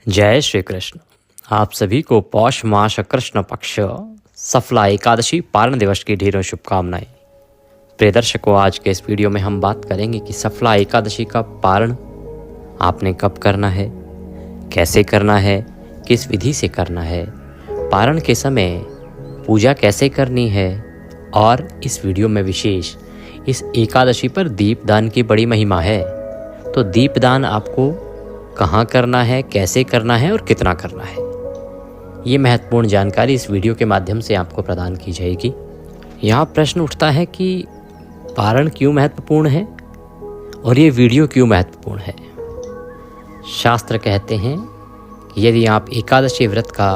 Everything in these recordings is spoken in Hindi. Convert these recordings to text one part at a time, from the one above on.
जय श्री कृष्ण। आप सभी को पौष मास कृष्ण पक्ष सफला एकादशी पारण दिवस की ढेरों शुभकामनाएं। प्रिय दर्शकों, आज के इस वीडियो में हम बात करेंगे कि सफला एकादशी का पारण आपने कब करना है, कैसे करना है, किस विधि से करना है, पारण के समय पूजा कैसे करनी है और इस वीडियो में विशेष इस एकादशी पर दीपदान की बड़ी महिमा है। तो दीपदान आपको कहाँ करना है, कैसे करना है और कितना करना है, ये महत्वपूर्ण जानकारी इस वीडियो के माध्यम से आपको प्रदान की जाएगी। यहाँ प्रश्न उठता है कि पारण क्यों महत्वपूर्ण है और ये वीडियो क्यों महत्वपूर्ण है। शास्त्र कहते हैं कि यदि आप एकादशी व्रत का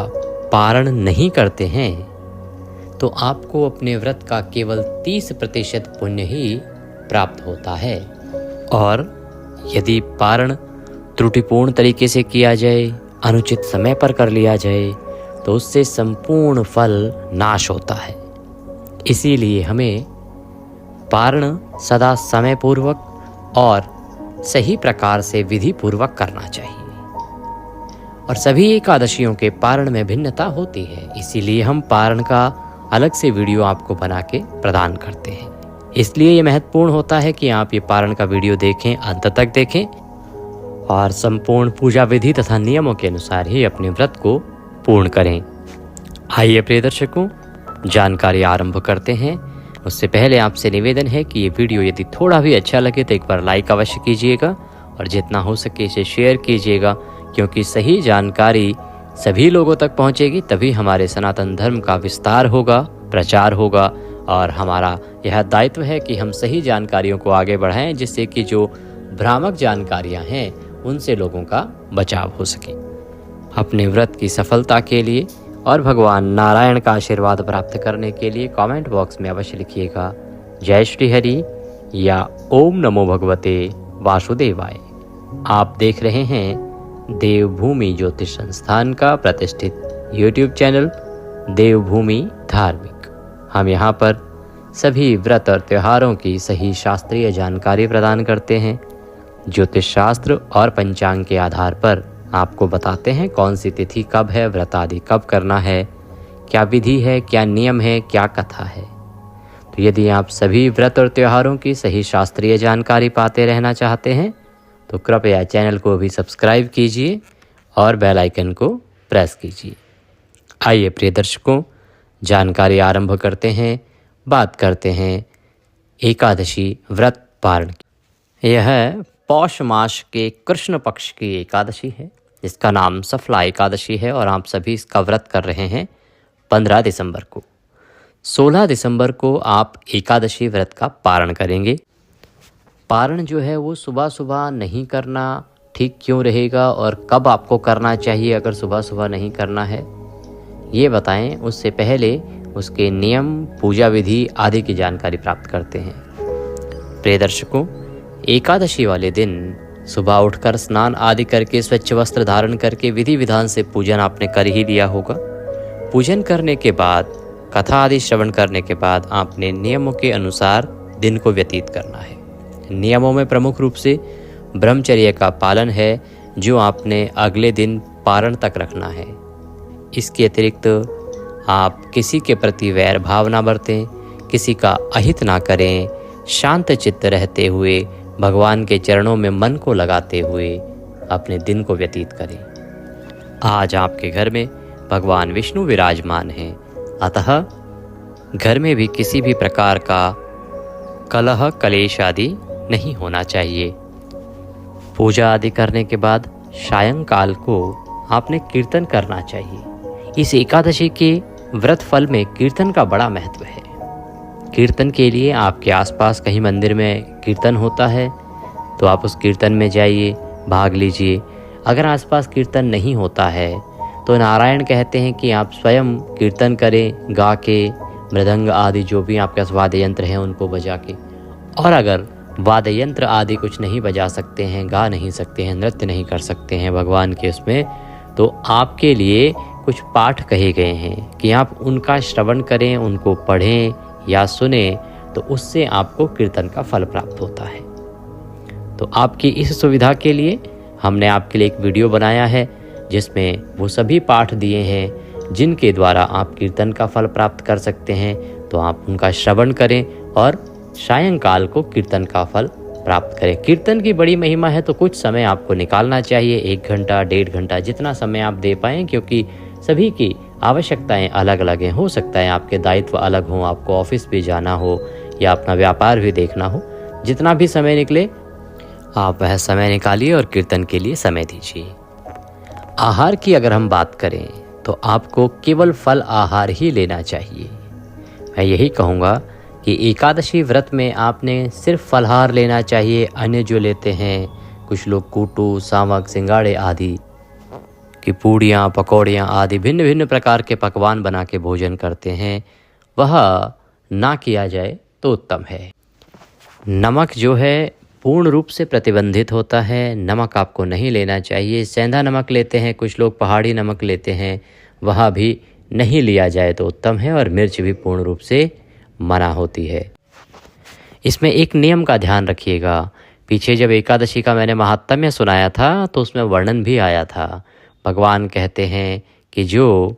पारण नहीं करते हैं तो आपको अपने व्रत का केवल 30% पुण्य ही प्राप्त होता है, और यदि पारण त्रुटिपूर्ण तरीके से किया जाए, अनुचित समय पर कर लिया जाए, तो उससे संपूर्ण फल नाश होता है। इसीलिए हमें पारण सदा समय पूर्वक और सही प्रकार से विधि पूर्वक करना चाहिए। और सभी एकादशियों के पारण में भिन्नता होती है, इसीलिए हम पारण का अलग से वीडियो आपको बना के प्रदान करते हैं। इसलिए ये महत्वपूर्ण होता है कि आप ये पारण का वीडियो देखें, अंत तक देखें और संपूर्ण पूजा विधि तथा नियमों के अनुसार ही अपने व्रत को पूर्ण करें। आइए प्रिय दर्शकों, जानकारी आरंभ करते हैं। उससे पहले आपसे निवेदन है कि ये वीडियो यदि थोड़ा भी अच्छा लगे तो एक बार लाइक अवश्य कीजिएगा और जितना हो सके इसे शेयर कीजिएगा, क्योंकि सही जानकारी सभी लोगों तक पहुंचेगी, तभी हमारे सनातन धर्म का विस्तार होगा, प्रचार होगा। और हमारा यह दायित्व है कि हम सही जानकारियों को आगे बढ़ाएं, जिससे कि जो भ्रामक जानकारियां हैं उनसे लोगों का बचाव हो सके। अपने व्रत की सफलता के लिए और भगवान नारायण का आशीर्वाद प्राप्त करने के लिए कमेंट बॉक्स में अवश्य लिखिएगा जय श्री हरि या ओम नमो भगवते वासुदेवाय। आप देख रहे हैं देवभूमि ज्योतिष संस्थान का प्रतिष्ठित यूट्यूब चैनल देवभूमि धार्मिक। हम यहाँ पर सभी व्रत और त्योहारों की सही शास्त्रीय जानकारी प्रदान करते हैं। ज्योतिष शास्त्र और पंचांग के आधार पर आपको बताते हैं कौन सी तिथि कब है, व्रत आदि कब करना है, क्या विधि है, क्या नियम है, क्या कथा है। तो यदि आप सभी व्रत और त्योहारों की सही शास्त्रीय जानकारी पाते रहना चाहते हैं तो कृपया चैनल को भी सब्सक्राइब कीजिए और बेल आइकन को प्रेस कीजिए। आइए प्रिय दर्शकों, जानकारी आरंभ करते हैं। बात करते हैं एकादशी व्रत पारण की। यह पौष मास के कृष्ण पक्ष की एकादशी है, जिसका नाम सफला एकादशी है और आप सभी इसका व्रत कर रहे हैं 15 दिसंबर को। 16 दिसंबर को आप एकादशी व्रत का पारण करेंगे। पारण जो है वो सुबह सुबह नहीं करना ठीक क्यों रहेगा और कब आपको करना चाहिए अगर सुबह सुबह नहीं करना है, ये बताएं। उससे पहले उसके नियम, पूजा विधि आदि की जानकारी प्राप्त करते हैं। प्रिय दर्शकों, एकादशी वाले दिन सुबह उठकर स्नान आदि करके स्वच्छ वस्त्र धारण करके विधि विधान से पूजन आपने कर ही लिया होगा। पूजन करने के बाद, कथा आदि श्रवण करने के बाद आपने नियमों के अनुसार दिन को व्यतीत करना है। नियमों में प्रमुख रूप से ब्रह्मचर्य का पालन है, जो आपने अगले दिन पारण तक रखना है। इसके अतिरिक्त आप किसी के प्रति वैर भाव ना बरतें, किसी का अहित ना करें, शांत चित्त रहते हुए भगवान के चरणों में मन को लगाते हुए अपने दिन को व्यतीत करें। आज आपके घर में भगवान विष्णु विराजमान हैं, अतः घर में भी किसी भी प्रकार का कलह कलेश आदि नहीं होना चाहिए। पूजा आदि करने के बाद सायंकाल को आपने कीर्तन करना चाहिए। इस एकादशी के व्रत फल में कीर्तन का बड़ा महत्व है। कीर्तन के लिए आपके आसपास कहीं मंदिर में कीर्तन होता है तो आप उस कीर्तन में जाइए, भाग लीजिए। अगर आसपास कीर्तन नहीं होता है तो नारायण कहते हैं कि आप स्वयं कीर्तन करें, गा के, मृदंग आदि जो भी आपके पास वाद्य यंत्र हैं उनको बजा के। और अगर वाद्य यंत्र आदि कुछ नहीं बजा सकते हैं, गा नहीं सकते हैं, नृत्य नहीं कर सकते हैं भगवान के उसमें, तो आपके लिए कुछ पाठ कहे गए हैं कि आप उनका श्रवण करें, उनको पढ़ें या सुने, तो उससे आपको कीर्तन का फल प्राप्त होता है। तो आपकी इस सुविधा के लिए हमने आपके लिए एक वीडियो बनाया है जिसमें वो सभी पाठ दिए हैं जिनके द्वारा आप कीर्तन का फल प्राप्त कर सकते हैं। तो आप उनका श्रवण करें और सायंकाल को कीर्तन का फल प्राप्त करें। कीर्तन की बड़ी महिमा है तो कुछ समय आपको निकालना चाहिए, 1 घंटा 1.5 घंटा जितना समय आप दे पाएँ, क्योंकि सभी की आवश्यकताएं अलग अलग हैं। हो सकता है आपके दायित्व अलग हों, आपको ऑफिस भी जाना हो या अपना व्यापार भी देखना हो। जितना भी समय निकले आप वह समय निकालिए और कीर्तन के लिए समय दीजिए। आहार की अगर हम बात करें तो आपको केवल फल आहार ही लेना चाहिए। मैं यही कहूँगा कि एकादशी व्रत में आपने सिर्फ फलाहार लेना चाहिए। अन्य जो लेते हैं, कुछ लोग कूटू, सामक, सिंगाड़े आदि कि पूड़ियाँ, पकौड़ियाँ आदि भिन्न भिन्न प्रकार के पकवान बना के भोजन करते हैं, वह ना किया जाए तो उत्तम है। नमक जो है पूर्ण रूप से प्रतिबंधित होता है, नमक आपको नहीं लेना चाहिए। सेंधा नमक लेते हैं कुछ लोग, पहाड़ी नमक लेते हैं, वह भी नहीं लिया जाए तो उत्तम है। और मिर्च भी पूर्ण रूप से मना होती है। इसमें एक नियम का ध्यान रखिएगा। पीछे जब एकादशी का मैंने महात्म्य सुनाया था तो उसमें वर्णन भी आया था। भगवान कहते हैं कि जो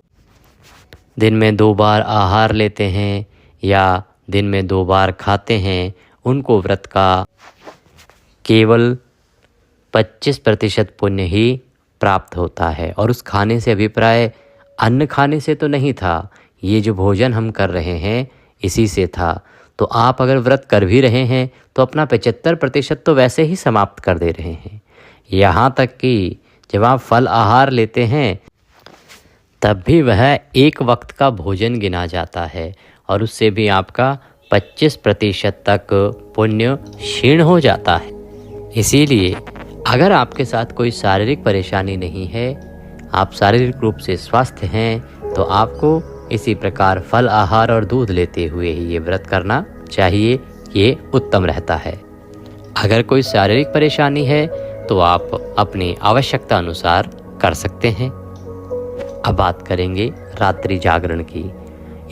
दिन में 2 बार आहार लेते हैं या दिन में 2 बार खाते हैं, उनको व्रत का केवल 25% पुण्य ही प्राप्त होता है। और उस खाने से अभिप्राय अन्न खाने से तो नहीं था, ये जो भोजन हम कर रहे हैं इसी से था। तो आप अगर व्रत कर भी रहे हैं तो अपना 75% तो वैसे ही समाप्त कर दे रहे हैं। यहाँ तक कि जब आप फल आहार लेते हैं तब भी वह 1 वक्त का भोजन गिना जाता है और उससे भी आपका 25% तक पुण्य क्षीण हो जाता है। इसीलिए अगर आपके साथ कोई शारीरिक परेशानी नहीं है, आप शारीरिक रूप से स्वस्थ हैं, तो आपको इसी प्रकार फल आहार और दूध लेते हुए ही ये व्रत करना चाहिए। ये उत्तम रहता है। अगर कोई शारीरिक परेशानी है तो आप अपनी आवश्यकता अनुसार कर सकते हैं। अब बात करेंगे रात्रि जागरण की।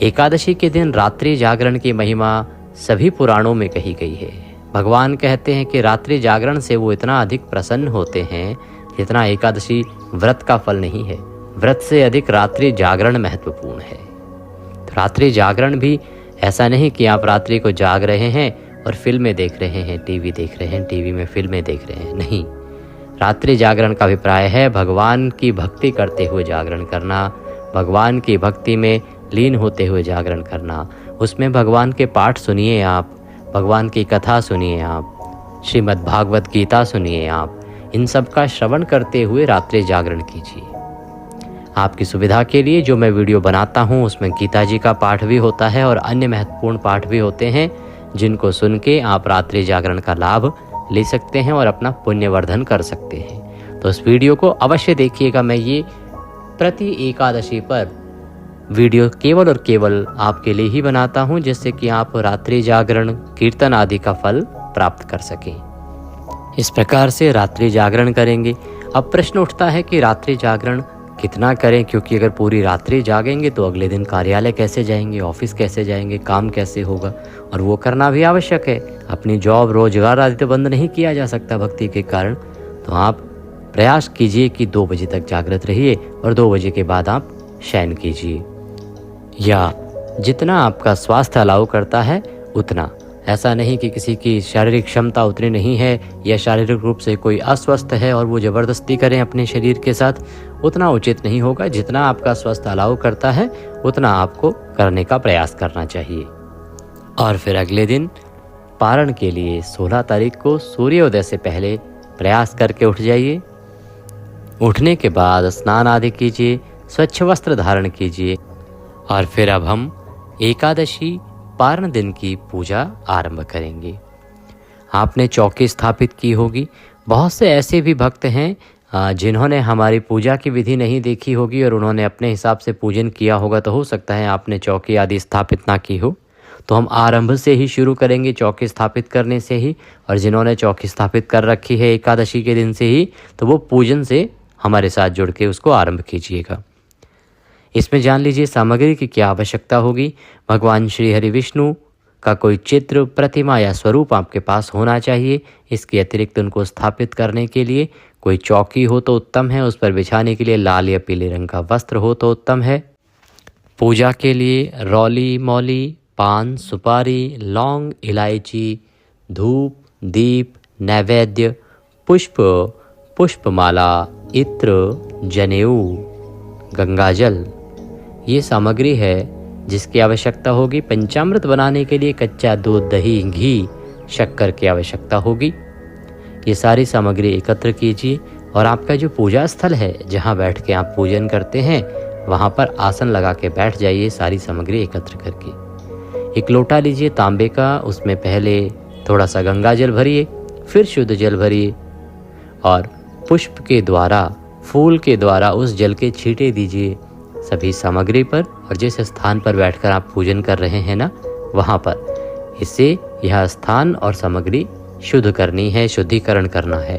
एकादशी के दिन रात्रि जागरण की महिमा सभी पुराणों में कही गई है। भगवान कहते हैं कि रात्रि जागरण से वो इतना अधिक प्रसन्न होते हैं जितना एकादशी व्रत का फल नहीं है। व्रत से अधिक रात्रि जागरण महत्वपूर्ण है। तो रात्रि जागरण भी ऐसा नहीं कि आप रात्रि को जाग रहे हैं और फिल्में देख रहे हैं, टीवी देख रहे हैं, टीवी में फिल्में देख रहे हैं, नहीं। रात्रि जागरण का अभिप्राय है भगवान की भक्ति करते हुए जागरण करना, भगवान की भक्ति में लीन होते हुए जागरण करना। उसमें भगवान के पाठ सुनिए आप, भगवान की कथा सुनिए आप, श्रीमद् भागवत गीता सुनिए आप। इन सब का श्रवण करते हुए रात्रि जागरण कीजिए। आपकी सुविधा के लिए जो मैं वीडियो बनाता हूँ उसमें गीता जी का पाठ भी होता है और अन्य महत्वपूर्ण पाठ भी होते हैं, जिनको सुन के आप रात्रि जागरण का लाभ ले सकते हैं और अपना पुण्यवर्धन कर सकते हैं। तो इस वीडियो को अवश्य देखिएगा। मैं ये प्रति एकादशी पर वीडियो केवल और केवल आपके लिए ही बनाता हूँ, जिससे कि आप रात्रि जागरण, कीर्तन आदि का फल प्राप्त कर सकें। इस प्रकार से रात्रि जागरण करेंगे। अब प्रश्न उठता है कि रात्रि जागरण कितना करें, क्योंकि अगर पूरी रात्रि जागेंगे तो अगले दिन कार्यालय कैसे जाएंगे, ऑफिस कैसे जाएंगे, काम कैसे होगा, और वो करना भी आवश्यक है। अपनी जॉब, रोजगार आदि तो बंद नहीं किया जा सकता भक्ति के कारण। तो आप प्रयास कीजिए कि 2 बजे तक जागृत रहिए और 2 बजे के बाद आप शयन कीजिए, या जितना आपका स्वास्थ्य अलाउ करता है उतना। ऐसा नहीं कि किसी की शारीरिक क्षमता उतनी नहीं है या शारीरिक रूप से कोई अस्वस्थ है और वो ज़बरदस्ती करें अपने शरीर के साथ, उतना उचित नहीं होगा। जितना आपका स्वास्थ्य अलाउ करता है उतना आपको करने का प्रयास करना चाहिए। और फिर अगले दिन पारण के लिए 16 तारीख को सूर्योदय से पहले प्रयास करके उठ जाइए। उठने के बाद स्नान आदि कीजिए, स्वच्छ वस्त्र धारण कीजिए और फिर अब हम एकादशी पारण दिन की पूजा आरंभ करेंगे। आपने चौकी स्थापित की होगी। बहुत से ऐसे भी भक्त हैं जिन्होंने हमारी पूजा की विधि नहीं देखी होगी और उन्होंने अपने हिसाब से पूजन किया होगा। तो हो सकता है आपने चौकी आदि स्थापित ना की हो। तो हम आरंभ से ही शुरू करेंगे, चौकी स्थापित करने से ही। और जिन्होंने चौकी स्थापित कर रखी है एकादशी के दिन से ही, तो वो पूजन से हमारे साथ जुड़ के उसको आरंभ कीजिएगा। इसमें जान लीजिए सामग्री की क्या आवश्यकता होगी। भगवान श्री हरि विष्णु का कोई चित्र, प्रतिमा या स्वरूप आपके पास होना चाहिए। इसके अतिरिक्त उनको स्थापित करने के लिए कोई चौकी हो तो उत्तम है, उस पर बिछाने के लिए लाल या पीले रंग का वस्त्र हो तो उत्तम है। पूजा के लिए रौली मौली, पान सुपारी, लौंग, इलायची, धूप, दीप, नैवेद्य, पुष्प, पुष्पमाला, इत्र, जनेऊ, गंगाजल ये सामग्री है जिसकी आवश्यकता होगी। पंचामृत बनाने के लिए कच्चा दूध, दही, घी, शक्कर की आवश्यकता होगी। ये सारी सामग्री एकत्र कीजिए और आपका जो पूजा स्थल है जहाँ बैठ के आप पूजन करते हैं वहाँ पर आसन लगा के बैठ जाइए सारी सामग्री एकत्र करके। एक लोटा लीजिए तांबे का, उसमें पहले थोड़ा सा गंगा जल भरिए, फिर शुद्ध जल भरिए और पुष्प के द्वारा, फूल के द्वारा उस जल के छींटे दीजिए सभी सामग्री पर और जिस स्थान पर बैठकर आप पूजन कर रहे हैं ना वहाँ पर। इससे यह स्थान और सामग्री शुद्ध करनी है, शुद्धिकरण करना है।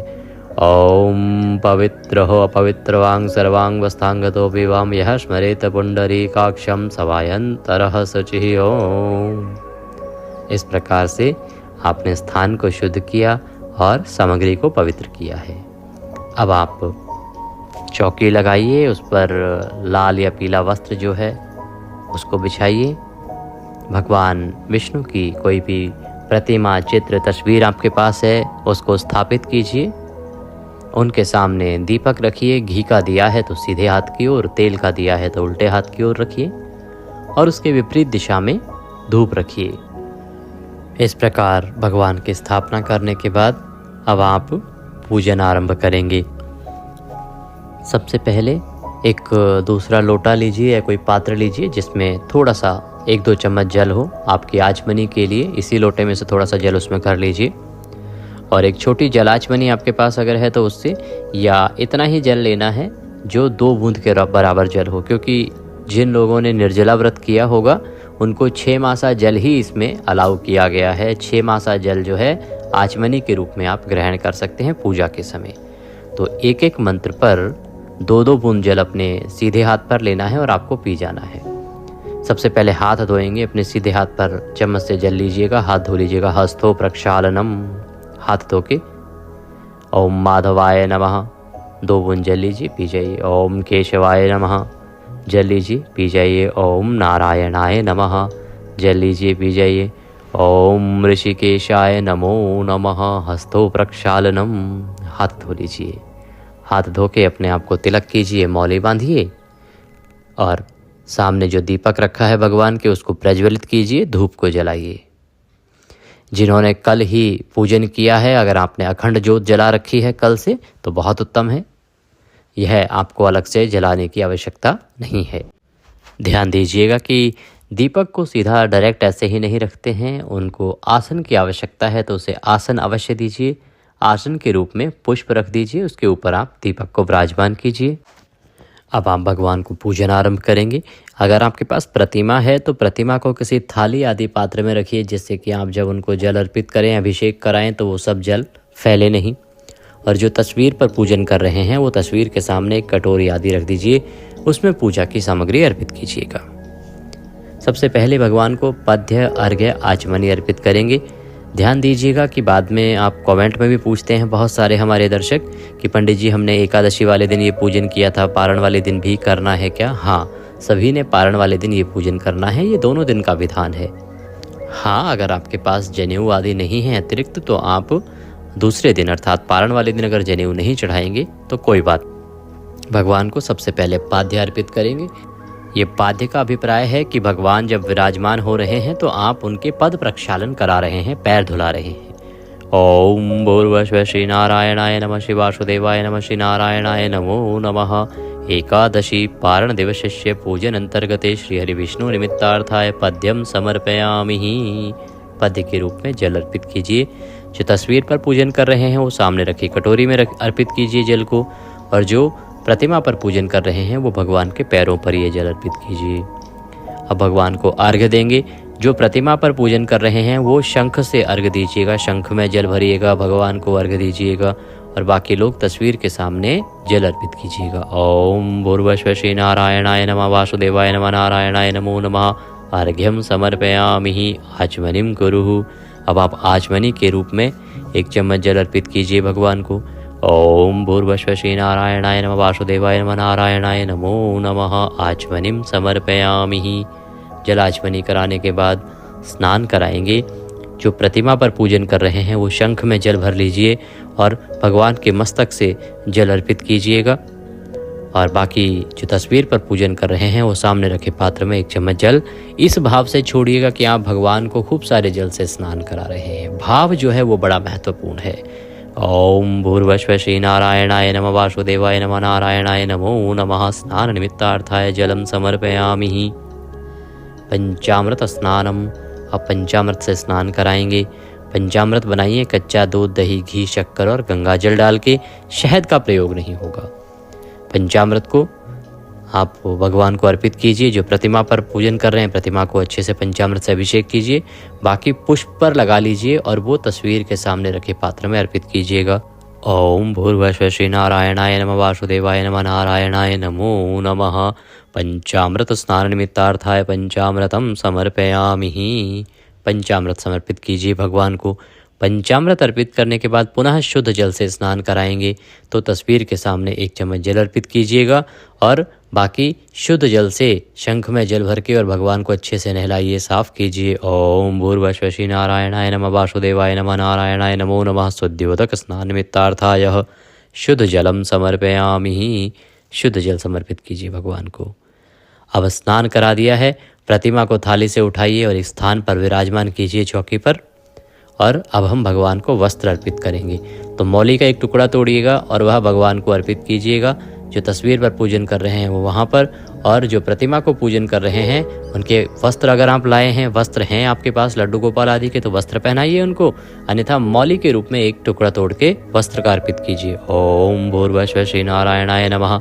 ओम पवित्र हो अपवित्रवांग सर्वांग वस्तांगतो विवाम यह स्मरेत पुंडरीकाक्षम सवायंतरः शुचिः ओम। इस प्रकार से आपने स्थान को शुद्ध किया और सामग्री को पवित्र किया है। अब आप चौकी लगाइए, उस पर लाल या पीला वस्त्र जो है उसको बिछाइए। भगवान विष्णु की कोई भी प्रतिमा, चित्र, तस्वीर आपके पास है उसको स्थापित कीजिए। उनके सामने दीपक रखिए। घी का दिया है तो सीधे हाथ की ओर, तेल का दिया है तो उल्टे हाथ की ओर रखिए और उसके विपरीत दिशा में धूप रखिए। इस प्रकार भगवान की स्थापना करने के बाद अब आप पूजन आरंभ करेंगे। सबसे पहले एक दूसरा लोटा लीजिए या कोई पात्र लीजिए जिसमें थोड़ा सा 1-2 चम्मच जल हो आपकी आचमनी के लिए। इसी लोटे में से थोड़ा सा जल उसमें कर लीजिए और एक छोटी जल आचमनी आपके पास अगर है तो उससे, या इतना ही जल लेना है जो 2 बूंद के बराबर जल हो, क्योंकि जिन लोगों ने निर्जला व्रत किया होगा उनको 6 मासा जल ही इसमें अलाउ किया गया है। 6 मासा जल जो है आचमनी के रूप में आप ग्रहण कर सकते हैं पूजा के समय। तो एक एक मंत्र पर 2-2 बूंद जल अपने सीधे हाथ पर लेना है और आपको पी जाना है। सबसे पहले हाथ धोएंगे, अपने सीधे हाथ पर चम्मच से जल लीजिएगा, हाथ धो लीजिएगा। हस्तो प्रक्षालनम, हाथ धो के ओम माधवाय नमः 2 बूंद जल लीजिए, पी जाइए। ओम केशवाय नमः जल लीजिए, पी जाइए। ओम नारायणाय नमः जल लीजिए, पी जाइए। ओम ऋषिकेशाय नमो नमः हस्तो प्रक्षालनम, हाथ धो लीजिए। हाथ धो के अपने आप को तिलक कीजिए, मौली बांधिए और सामने जो दीपक रखा है भगवान के उसको प्रज्वलित कीजिए, धूप को जलाइए। जिन्होंने कल ही पूजन किया है, अगर आपने अखंड ज्योत जला रखी है कल से तो बहुत उत्तम है, यह आपको अलग से जलाने की आवश्यकता नहीं है। ध्यान दीजिएगा कि दीपक को सीधा डायरेक्ट ऐसे ही नहीं रखते हैं, उनको आसन की आवश्यकता है तो उसे आसन अवश्य दीजिए। आसन के रूप में पुष्प रख दीजिए, उसके ऊपर आप दीपक को विराजमान कीजिए। अब आप भगवान को पूजन आरंभ करेंगे। अगर आपके पास प्रतिमा है तो प्रतिमा को किसी थाली आदि पात्र में रखिए, जिससे कि आप जब उनको जल अर्पित करें, अभिषेक कराएं तो वो सब जल फैले नहीं। और जो तस्वीर पर पूजन कर रहे हैं वो तस्वीर के सामने एक कटोरी आदि रख दीजिए, उसमें पूजा की सामग्री अर्पित कीजिएगा। सबसे पहले भगवान को पद्य, अर्घ्य, आचमनी अर्पित करेंगे। ध्यान दीजिएगा कि बाद में आप कमेंट में भी पूछते हैं बहुत सारे हमारे दर्शक कि पंडित जी हमने एकादशी वाले दिन ये पूजन किया था, पारण वाले दिन भी करना है क्या? हाँ, सभी ने पारण वाले दिन ये पूजन करना है, ये दोनों दिन का विधान है। हाँ, अगर आपके पास जनेऊ आदि नहीं है अतिरिक्त तो आप दूसरे दिन अर्थात पारण वाले दिन अगर जनेऊ नहीं चढ़ाएंगे तो कोई बात। भगवान को सबसे पहले पाद्य अर्पित करेंगे। ये पाद्य का अभिप्राय है कि भगवान जब विराजमान हो रहे हैं तो आप उनके पद प्रक्षालन करा रहे हैं, पैर धुला रहे हैं। ओम भूर्भुवः श्री नारायणाय नमः, श्री वासुदेवाय नमः, श्री नारायणाय नमो नमः। एकादशी पारण दिवसस्य पूजन अंतर्गते श्री हरि विष्णु निमित्तार्थाय पद्यम समर्पयामि। पद्य के रूप में जल अर्पित कीजिए। जो तस्वीर पर पूजन कर रहे हैं वो सामने रखी कटोरी में अर्पित कीजिए जल को, और जो प्रतिमा पर पूजन कर रहे हैं वो भगवान के पैरों पर ये जल अर्पित कीजिए। अब भगवान को अर्घ्य देंगे। जो प्रतिमा पर पूजन कर रहे हैं वो शंख से अर्घ्य दीजिएगा, शंख में जल भरिएगा, भगवान को अर्घ्य दीजिएगा और बाकी लोग तस्वीर के सामने जल अर्पित कीजिएगा। ओम भूर्भुवः श्री नारायणाय नमः, वासुदेवाय नमः, नारायणाय नमो नमः। अर्घ्यम समर्पयामि आचमनीम कुरुः। अब आप आचमनी के रूप में 1 चम्मच जल अर्पित कीजिए भगवान को ओम भूर्भुवः श्री नारायणाय नमः वासुदेवाय नमः नारायणाय नमो नमः। आचमनीं समर्पयामि। जल आचमनी कराने के बाद स्नान कराएंगे। जो प्रतिमा पर पूजन कर रहे हैं वो शंख में जल भर लीजिए और भगवान के मस्तक से जल अर्पित कीजिएगा। और बाकी जो तस्वीर पर पूजन कर रहे हैं वो सामने रखे पात्र में 1 चम्मच जल इस भाव से छोड़िएगा कि आप भगवान को खूब सारे जल से स्नान करा रहे हैं। भाव जो है वो बड़ा महत्वपूर्ण है। ओम भूर्भुवः श्री नारायणाय नमः वासुदेवाय नमः नारायणाय नमो नमः। स्नान निमित्तार्थाय जलम समर्पयामि। पंचामृत स्नानम। अब पंचामृत से स्नान कराएंगे। पंचामृत बनाइए कच्चा दूध, दही, घी, शक्कर और गंगा जल डाल के। शहद का प्रयोग नहीं होगा। पंचामृत को आप भगवान को अर्पित कीजिए। जो प्रतिमा पर पूजन कर रहे हैं प्रतिमा को अच्छे से पंचामृत से अभिषेक कीजिए। बाकी पुष्प पर लगा लीजिए और वो तस्वीर के सामने रखे पात्र में अर्पित कीजिएगा। ओम भूर्भुवः श्री नारायणाय नमः वासुदेवाय नमः नारायणाय नमो नमः। पंचामृत स्नान निमित्तार्थाय पंचामृतम समर्पयामि। पंचामृत समर्पित कीजिए भगवान को। पंचामृत अर्पित करने के बाद पुनः शुद्ध जल से स्नान कराएंगे। तो तस्वीर के सामने 1 चम्मच जल अर्पित कीजिएगा और बाकी शुद्ध जल से शंख में जल भर के और भगवान को अच्छे से नहलाइए, साफ कीजिए। ओम भूर्भुवः श्री नारायणाय नमः वासुदेवाय नमः नारायणाय नमो नमः। शुद्धियोदक स्नान निमित्तार्थाय शुद्ध जलम समर्पयामि। शुद्ध जल समर्पित कीजिए भगवान को। अब स्नान करा दिया है, प्रतिमा को थाली से उठाइए और इस स्थान पर विराजमान कीजिए चौकी पर। और अब हम भगवान को वस्त्र अर्पित करेंगे। तो मौली का 1 टुकड़ा तोड़िएगा और वह भगवान को अर्पित कीजिएगा। जो तस्वीर पर पूजन कर रहे हैं वो वहाँ पर, और जो प्रतिमा को पूजन कर रहे हैं उनके वस्त्र अगर आप लाए हैं, वस्त्र हैं आपके पास लड्डू गोपाल आदि के, तो वस्त्र पहनाइए उनको। अन्यथा मौली के रूप में 1 टुकड़ा तोड़ के वस्त्र का अर्पित कीजिए। ओम भूर्भुवः श्री नारायणाय नमः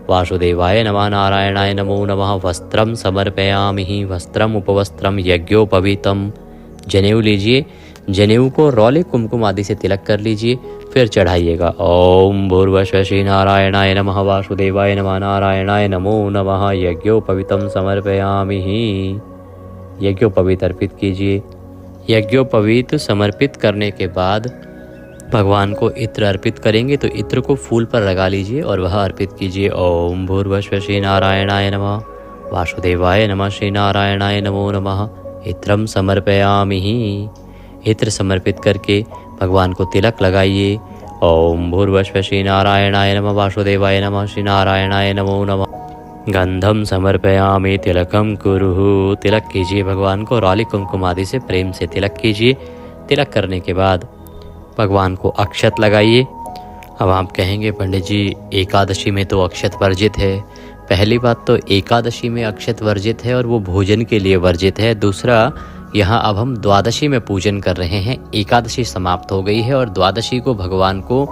वासुदेवाय नमः नारायणाय नमो नमः। वस्त्रम समर्पयामि। वस्त्रम उपवस्त्रम यज्ञोपवीतम। जनेऊ लीजिए। जनेऊ को रौले कुमकुम आदि से तिलक कर लीजिए, फिर चढ़ाइएगा। ओम भूर्भुवः श्री नारायणाय नमः वासुदेवाय नमः नारायणाय नमो नमः। यज्ञोपवीतम समर्पयामि। यज्ञोपवीत अर्पित कीजिए। यज्ञोपवीत समर्पित करने के बाद भगवान को इत्र अर्पित करेंगे। तो इत्र को फूल पर लगा लीजिए और वह अर्पित कीजिए। ओम भूर्भुवः श्री नारायणाय नमः वासुदेवाय नमः श्री नारायणाय नमो नमः। इत्रम समर्पयामि। इत्र समर्पित करके भगवान को तिलक लगाइए। ओम भूर्भुवः श्री नारायणाय नमः वासुदेवाय नमः श्री नारायणाय नमो नमः। गंधम समर्पयामि। तिलकम कुरुः। तिलक कीजिए भगवान को। रौली कुमकुम आदि से प्रेम से तिलक कीजिए। तिलक करने के बाद भगवान को अक्षत लगाइए। अब आप कहेंगे पंडित जी एकादशी में तो अक्षत वर्जित है। पहली बात तो एकादशी में अक्षत वर्जित है और वो भोजन के लिए वर्जित है। दूसरा, यहाँ अब हम द्वादशी में पूजन कर रहे हैं। एकादशी समाप्त हो गई है और द्वादशी को भगवान को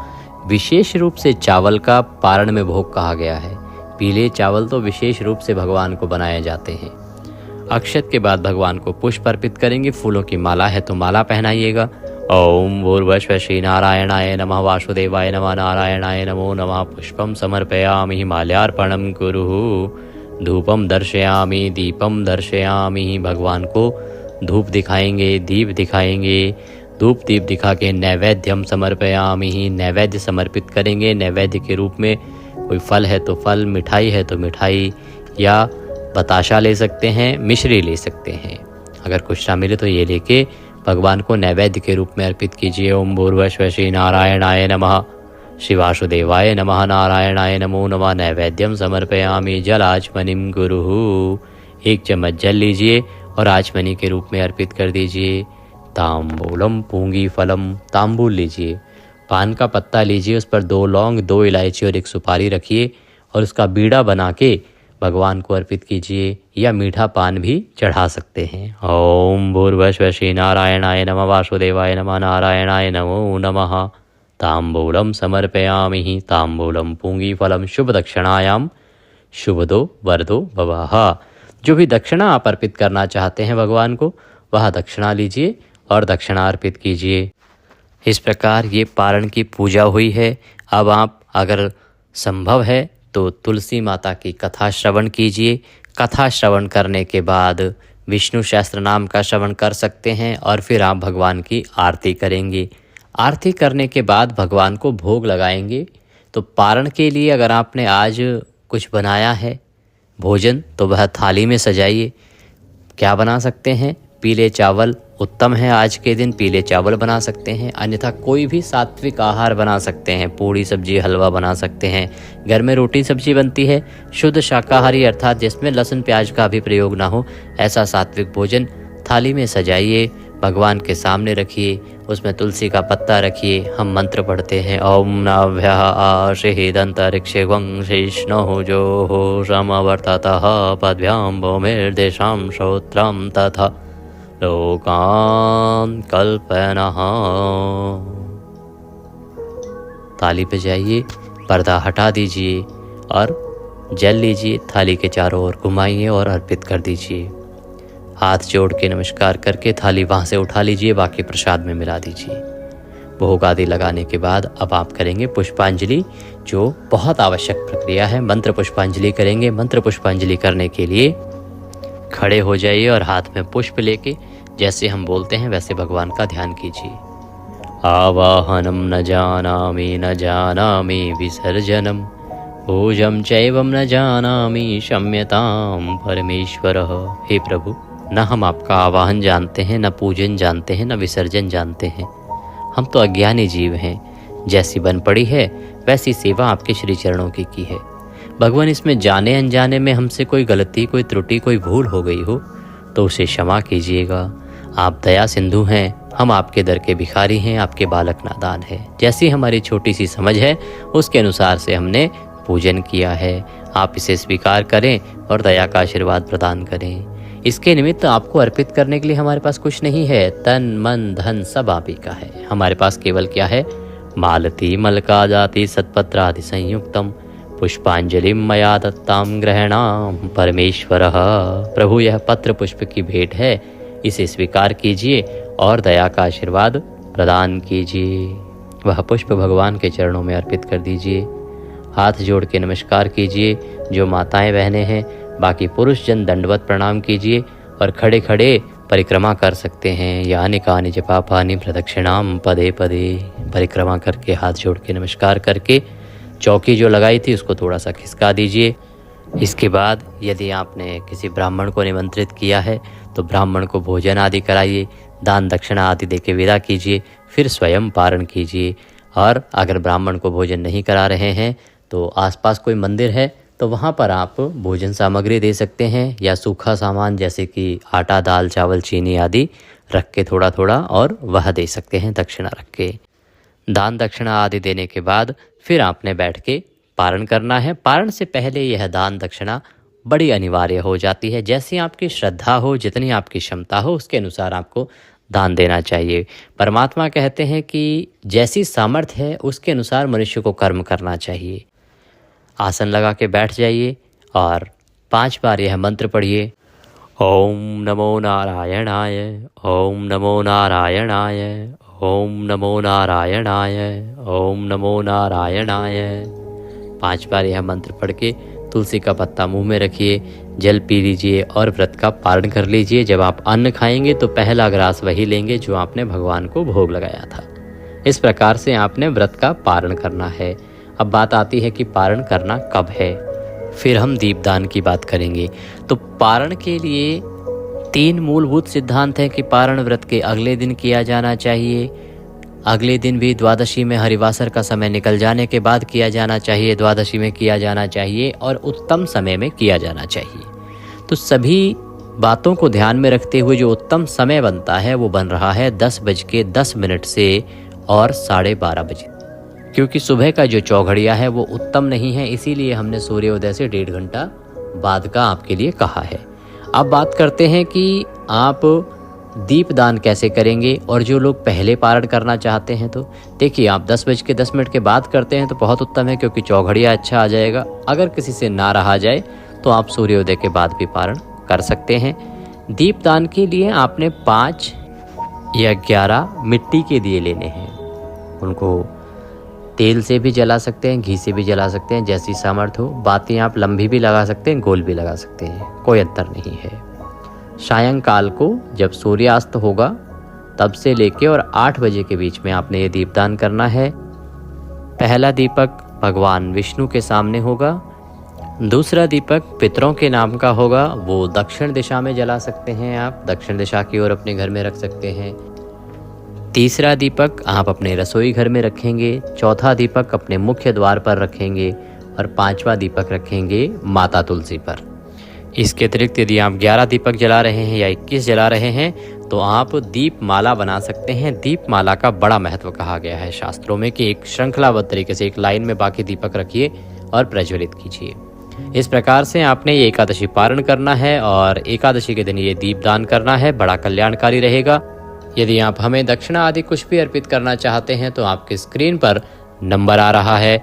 विशेष रूप से चावल का पारण में भोग कहा गया है। पीले चावल तो विशेष रूप से भगवान को बनाए जाते हैं। अक्षत के बाद भगवान को पुष्प अर्पित करेंगे। फूलों की माला है तो माला पहनाइएगा। ओम भूर्भुवः श्री नारायणाय नमः वासुदेवाय नमः नारायणाय नमो नमः। पुष्पम समर्पयामि। माल्यार्पणम कुरुः। धूपम दर्शयामि। दीपम दर्शयामि। भगवान को धूप दिखाएंगे, दीप दिखाएंगे। धूप दीप दिखा के नैवेद्यम समर्पयामि। नैवेद्य समर्पित करेंगे। नैवेद्य के रूप में कोई फल है तो फल, मिठाई है तो मिठाई, या बताशा ले सकते हैं, मिश्री ले सकते हैं। अगर कुछ ना मिले तो ये लेके भगवान को नैवेद्य के रूप में अर्पित कीजिए। ओम भूर्भुवः श्री नारायणाय नमः श्री वासुदेवाय नमः नारायणाय नमो नमः। नैवेद्यम समर्पयामि। जल आचमनीम कुरुः। 1 चम्मच जल लीजिए और आचमनी के रूप में अर्पित कर दीजिए। तांबूलम पूंगी फलम। तांबूल लीजिए, पान का पत्ता लीजिए, उस पर 2 लौंग, 2 इलायची और 1 सुपारी रखिए और उसका बीड़ा बना के भगवान को अर्पित कीजिए, या मीठा पान भी चढ़ा सकते हैं। ओम भूर्भुवः श्री नारायणाय नमः वासुदेवाय नमः नारायणाय नमो नमः। तांबूलम समर्पयामि। तांबूलम पूंगी फलम शुभ दक्षिणायाम शुभदो वरदो भवः। जो भी दक्षिणा आप अर्पित करना चाहते हैं भगवान को, वह दक्षिणा लीजिए और दक्षिणा अर्पित कीजिए। इस प्रकार ये पारण की पूजा हुई है। अब आप अगर संभव है तो तुलसी माता की कथा श्रवण कीजिए। कथा श्रवण करने के बाद विष्णु सहस्त्र नाम का श्रवण कर सकते हैं और फिर आप भगवान की आरती करेंगे। आरती करने के बाद भगवान को भोग लगाएंगे। तो पारण के लिए अगर आपने आज कुछ बनाया है भोजन तो वह थाली में सजाइए। क्या बना सकते हैं? पीले चावल उत्तम है, आज के दिन पीले चावल बना सकते हैं, अन्यथा कोई भी सात्विक आहार बना सकते हैं। पूड़ी सब्जी हलवा बना सकते हैं। घर में रोटी सब्जी बनती है शुद्ध शाकाहारी अर्थात जिसमें लहसुन प्याज का भी प्रयोग ना हो, ऐसा सात्विक भोजन थाली में सजाइए, भगवान के सामने रखिए, उसमें तुलसी का पत्ता रखिए। हम मंत्र पढ़ते हैं, ओम नाभ्यः आशीदन्तरिक्षे वंशिष्णो जो हो समवर्ततः पद्भ्यां भूमिर्देशां श्रोत्रं तथा लोकान् कल्पनः। थाली पे जाइए, पर्दा हटा दीजिए और जल लीजिए, थाली के चारों ओर घुमाइए और अर्पित कर दीजिए। हाथ जोड़ के नमस्कार करके थाली वहाँ से उठा लीजिए, बाकी प्रसाद में मिला दीजिए। भोग आदि लगाने के बाद अब आप करेंगे पुष्पांजलि, जो बहुत आवश्यक प्रक्रिया है। मंत्र पुष्पांजलि करेंगे। मंत्र पुष्पांजलि करने के लिए खड़े हो जाइए और हाथ में पुष्प लेके जैसे हम बोलते हैं वैसे भगवान का ध्यान कीजिए। आवाहनम न जानामि विसर्जनम पूजम चैवम न जानामि क्षम्यताम परमेश्वरः। हे प्रभु, न हम आपका आवाहन जानते हैं, न पूजन जानते हैं, न विसर्जन जानते हैं। हम तो अज्ञानी जीव हैं। जैसी बन पड़ी है वैसी सेवा आपके श्री चरणों की है। भगवान, इसमें जाने अनजाने में हमसे कोई गलती, कोई त्रुटि, कोई भूल हो गई हो तो उसे क्षमा कीजिएगा। आप दया सिंधु हैं, हम आपके दर के भिखारी हैं, आपके बालक नादान हैं। जैसी हमारी छोटी सी समझ है उसके अनुसार से हमने पूजन किया है। आप इसे स्वीकार करें और दया का आशीर्वाद प्रदान करें। इसके निमित्त आपको अर्पित करने के लिए हमारे पास कुछ नहीं है। तन मन धन सब आप ही का है। हमारे पास केवल क्या है? मालती मलका जाति सत्पत्रादि संयुक्तम पुष्पांजलिम मया दत्ताम ग्रहणाम परमेश्वरः। प्रभु, यह पत्र पुष्प की भेंट है, इसे स्वीकार कीजिए और दया का आशीर्वाद प्रदान कीजिए। वह पुष्प भगवान के चरणों में अर्पित कर दीजिए। हाथ जोड़ के नमस्कार कीजिए जो माताएं बहनें हैं। बाकी पुरुष जन दंडवत प्रणाम कीजिए और खड़े खड़े परिक्रमा कर सकते हैं। यानि कानि च पापानि प्रदक्षिणाम पदे पदे। परिक्रमा करके हाथ जोड़ के नमस्कार करके चौकी जो लगाई थी उसको थोड़ा सा खिसका दीजिए। इसके बाद यदि आपने किसी ब्राह्मण को निमंत्रित किया है तो ब्राह्मण को भोजन आदि कराइए, दान दक्षिणा आदि दे के विदा कीजिए, फिर स्वयं पारण कीजिए। और अगर ब्राह्मण को भोजन नहीं करा रहे हैं तो आसपास कोई मंदिर है तो वहाँ पर आप भोजन सामग्री दे सकते हैं, या सूखा सामान जैसे कि आटा, दाल, चावल, चीनी आदि रख के थोड़ा थोड़ा और वह दे सकते हैं दक्षिणा रख के। दान दक्षिणा आदि देने के बाद फिर आपने बैठ के पारण करना है। पारण से पहले यह दान दक्षिणा बड़ी अनिवार्य हो जाती है। जैसी आपकी श्रद्धा हो, जितनी आपकी क्षमता हो, उसके अनुसार आपको दान देना चाहिए। परमात्मा कहते हैं कि जैसी सामर्थ्य है उसके अनुसार मनुष्य को कर्म करना चाहिए। आसन लगा के बैठ जाइए और 5 बार यह मंत्र पढ़िए। ओम नमो नारायणाय, ओम नमो नारायणाय, ओम नमो नारायणाय, ओम नमो नारायणाय। 5 बार यह मंत्र पढ़ के तुलसी का पत्ता मुंह में रखिए, जल पी लीजिए और व्रत का पारण कर लीजिए। जब आप अन्न खाएंगे तो पहला ग्रास वही लेंगे जो आपने भगवान को भोग लगाया था। इस प्रकार से आपने व्रत का पारण करना है। अब बात आती है कि पारण करना कब है। फिर हम दीपदान की बात करेंगे। तो पारण के लिए 3 मूलभूत सिद्धांत हैं कि पारण व्रत के अगले दिन किया जाना चाहिए, अगले दिन भी द्वादशी में हरिवासर का समय निकल जाने के बाद किया जाना चाहिए, द्वादशी में किया जाना चाहिए और उत्तम समय में किया जाना चाहिए। तो सभी बातों को ध्यान में रखते हुए जो उत्तम समय बनता है वो बन रहा है 10:10 से और 12:30 बजे, क्योंकि सुबह का जो चौघड़िया है वो उत्तम नहीं है, इसीलिए हमने सूर्योदय से 1.5 घंटा बाद का आपके लिए कहा है। अब बात करते हैं कि आप दीपदान कैसे करेंगे। और जो लोग पहले पारण करना चाहते हैं तो देखिए, आप 10:10 के बाद करते हैं तो बहुत उत्तम है, क्योंकि चौघड़िया अच्छा आ जाएगा। अगर किसी से ना रहा जाए तो आप सूर्योदय के बाद भी पारण कर सकते हैं। दीपदान के लिए आपने 5 या 11 मिट्टी के दिए लेने हैं। उनको तेल से भी जला सकते हैं, घी से भी जला सकते हैं, जैसी सामर्थ्य हो। बातें आप लंबी भी लगा सकते हैं, गोल भी लगा सकते हैं, कोई अंतर नहीं है। सायंकाल को जब सूर्यास्त होगा तब से लेके और 8 बजे के बीच में आपने ये दीपदान करना है। पहला दीपक भगवान विष्णु के सामने होगा। दूसरा दीपक पितरों के नाम का होगा, वो दक्षिण दिशा में जला सकते हैं, आप दक्षिण दिशा की ओर अपने घर में रख सकते हैं। तीसरा दीपक आप अपने रसोई घर में रखेंगे। चौथा दीपक अपने मुख्य द्वार पर रखेंगे और 5वां दीपक रखेंगे माता तुलसी पर। इसके अतिरिक्त यदि आप 11 दीपक जला रहे हैं या 21 जला रहे हैं तो आप दीप माला बना सकते हैं। दीप माला का बड़ा महत्व कहा गया है शास्त्रों में कि एक श्रृंखलाबद्ध तरीके से एक लाइन में बाकी दीपक रखिए और प्रज्वलित कीजिए। इस प्रकार से आपने ये एकादशी पारण करना है और एकादशी के दिन ये दीपदान करना है, बड़ा कल्याणकारी रहेगा। यदि आप हमें दक्षिणा आदि कुछ भी अर्पित करना चाहते हैं तो आपकी स्क्रीन पर नंबर आ रहा है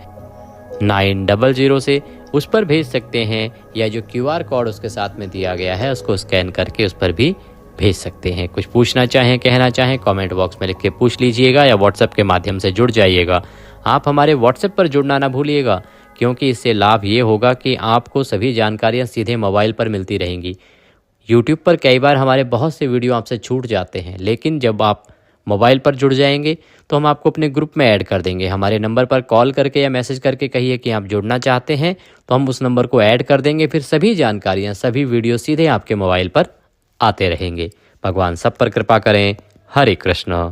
900 से, उस पर भेज सकते हैं, या जो QR कोड उसके साथ में दिया गया है उसको स्कैन करके उस पर भी भेज सकते हैं। कुछ पूछना चाहें, कहना चाहें, कमेंट बॉक्स में लिख के पूछ लीजिएगा या व्हाट्सएप के माध्यम से जुड़ जाइएगा। आप हमारे व्हाट्सएप पर जुड़ना ना भूलिएगा, क्योंकि इससे लाभ ये होगा कि आपको सभी जानकारियाँ सीधे मोबाइल पर मिलती रहेंगी। यूट्यूब पर कई बार हमारे बहुत से वीडियो आपसे छूट जाते हैं, लेकिन जब आप मोबाइल पर जुड़ जाएंगे तो हम आपको अपने ग्रुप में ऐड कर देंगे। हमारे नंबर पर कॉल करके या मैसेज करके कहिए कि आप जुड़ना चाहते हैं, तो हम उस नंबर को ऐड कर देंगे। फिर सभी जानकारियाँ, सभी वीडियो सीधे आपके मोबाइल पर आते रहेंगे। भगवान सब पर कृपा करें। हरे कृष्ण।